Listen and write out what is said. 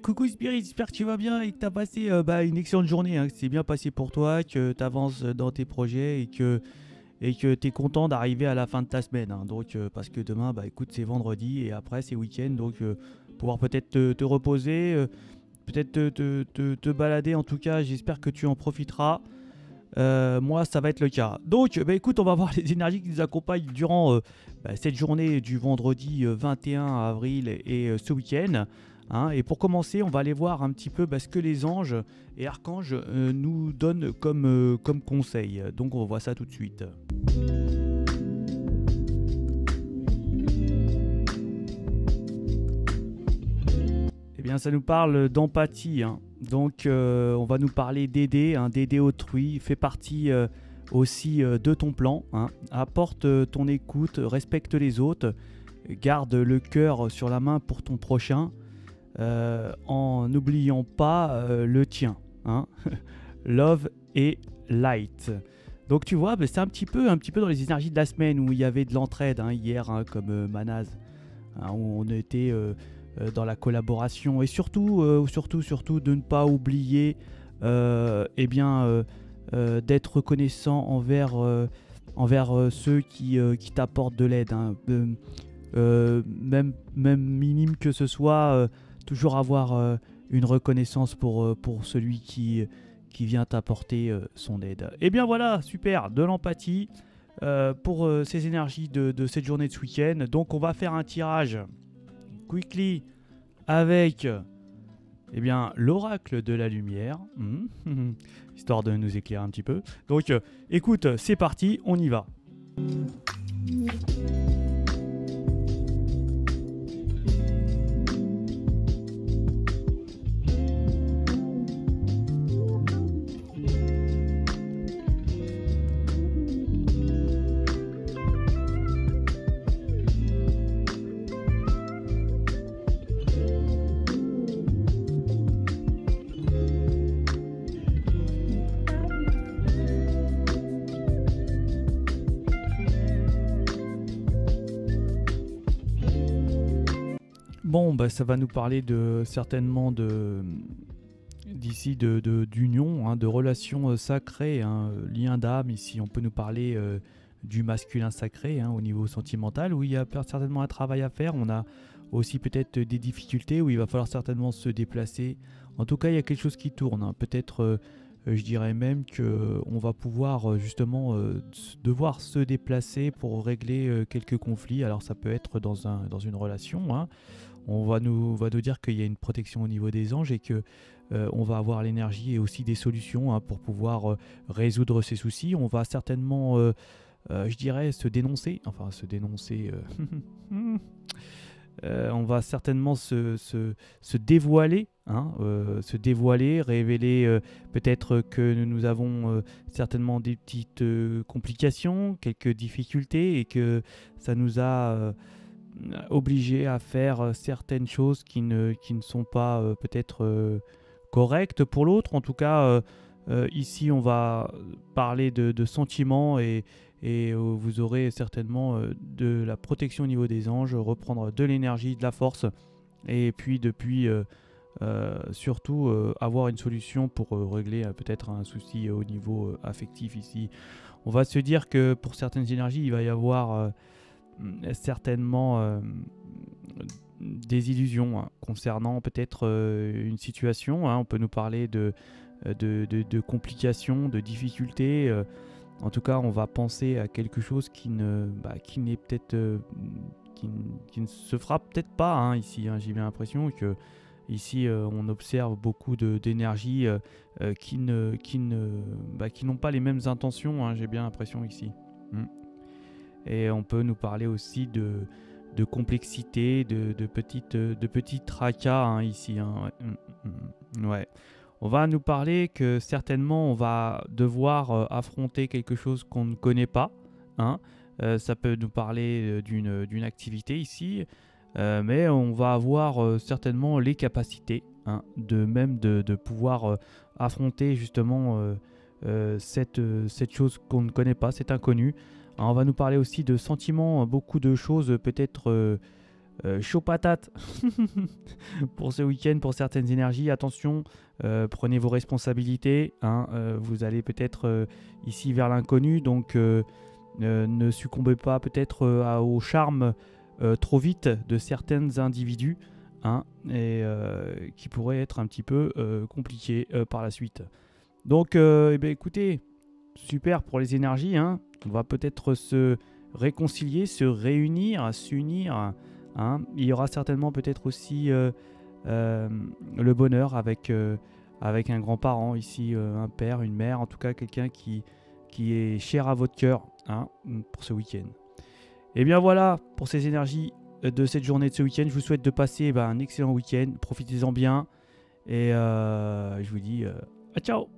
Coucou Spirit, j'espère que tu vas bien et que tu as passé une excellente journée, hein, que c'est bien passé pour toi, que tu avances dans tes projets et que tu es content d'arriver à la fin de ta semaine, hein. Donc, parce que demain, bah, écoute, c'est vendredi et après, c'est week-end. Donc, pouvoir peut-être te reposer, peut-être te balader. En tout cas, j'espère que tu en profiteras. Moi, ça va être le cas. Donc, bah, écoute, on va voir les énergies qui nous accompagnent durant cette journée du vendredi 21 avril et ce week-end, hein. Et pour commencer, on va aller voir un petit peu ce que les anges et archanges nous donnent comme conseil. Donc, on voit ça tout de suite. Eh bien, ça nous parle d'empathie, hein. Donc, on va nous parler d'aider, hein, d'aider autrui, fait partie aussi de ton plan, hein. Apporte ton écoute, respecte les autres, garde le cœur sur la main pour ton prochain, en n'oubliant pas le tien, hein. Love et light. Donc tu vois, c'est un petit peu dans les énergies de la semaine où il y avait de l'entraide, hein, hier, hein, comme Manaz, hein, où on était dans la collaboration et surtout de ne pas oublier d'être reconnaissant envers ceux qui t'apportent de l'aide, hein. Même minime que ce soit, toujours avoir une reconnaissance pour celui qui vient t'apporter son aide. Et bien voilà, super, de l'empathie pour ces énergies de cette journée de ce week-end. Donc on va faire un tirage quickly avec l'oracle de la lumière, histoire de nous éclairer un petit peu. Donc écoute, c'est parti, on y va. Bon, ça va nous parler certainement d'union, hein, de relations sacrées, hein, lien d'âme. Ici, on peut nous parler du masculin sacré, hein, au niveau sentimental, où il y a certainement un travail à faire. On a aussi peut-être des difficultés où il va falloir certainement se déplacer. En tout cas, il y a quelque chose qui tourne, hein. Peut-être, je dirais même qu'on va pouvoir devoir se déplacer pour régler quelques conflits. Alors, ça peut être dans une relation, hein. On va nous dire qu'il y a une protection au niveau des anges et que on va avoir l'énergie et aussi des solutions, hein, pour pouvoir résoudre ces soucis. On va certainement, je dirais, se dénoncer. On va certainement se dévoiler, hein, révéler peut-être que nous avons certainement des petites complications, quelques difficultés et que ça nous a obligés à faire certaines choses qui ne sont pas peut-être correctes pour l'autre. En tout cas, ici, on va parler de sentiments et vous aurez certainement de la protection au niveau des anges, reprendre de l'énergie, de la force et puis depuis surtout avoir une solution pour régler peut-être un souci au niveau affectif ici. On va se dire que pour certaines énergies, il va y avoir certainement des illusions, hein, concernant peut-être une situation, hein. On peut nous parler de complications, de difficultés. En tout cas, on va penser à quelque chose qui n'est peut-être qui ne se fera peut-être pas, hein, ici, hein. J'ai bien l'impression que ici on observe beaucoup d'énergie qui n'ont pas les mêmes intentions, hein. J'ai bien l'impression ici. Et on peut nous parler aussi de complexité, de petits tracas, hein, ici, hein. Ouais. On va nous parler que certainement on va devoir affronter quelque chose qu'on ne connaît pas, hein. Ça peut nous parler d'une activité ici, mais on va avoir certainement les capacités, hein, de pouvoir affronter justement cette chose qu'on ne connaît pas, cet inconnu. Alors, on va nous parler aussi de sentiments, beaucoup de choses peut-être chaud patate pour ce week-end, pour certaines énergies. Attention, prenez vos responsabilités. Hein, vous allez peut-être ici vers l'inconnu, donc ne succombez pas peut-être au charme trop vite de certains individus, hein, et qui pourrait être un petit peu compliqué par la suite. Donc, eh bien, écoutez, super pour les énergies. Hein. On va peut-être se réconcilier, se réunir, s'unir. Hein. Il y aura certainement peut-être aussi le bonheur avec un grand-parent ici, un père, une mère, en tout cas quelqu'un qui est cher à votre cœur, hein, pour ce week-end. Et bien voilà pour ces énergies de cette journée de ce week-end. Je vous souhaite de passer un excellent week-end. Profitez-en bien. Et je vous dis ciao.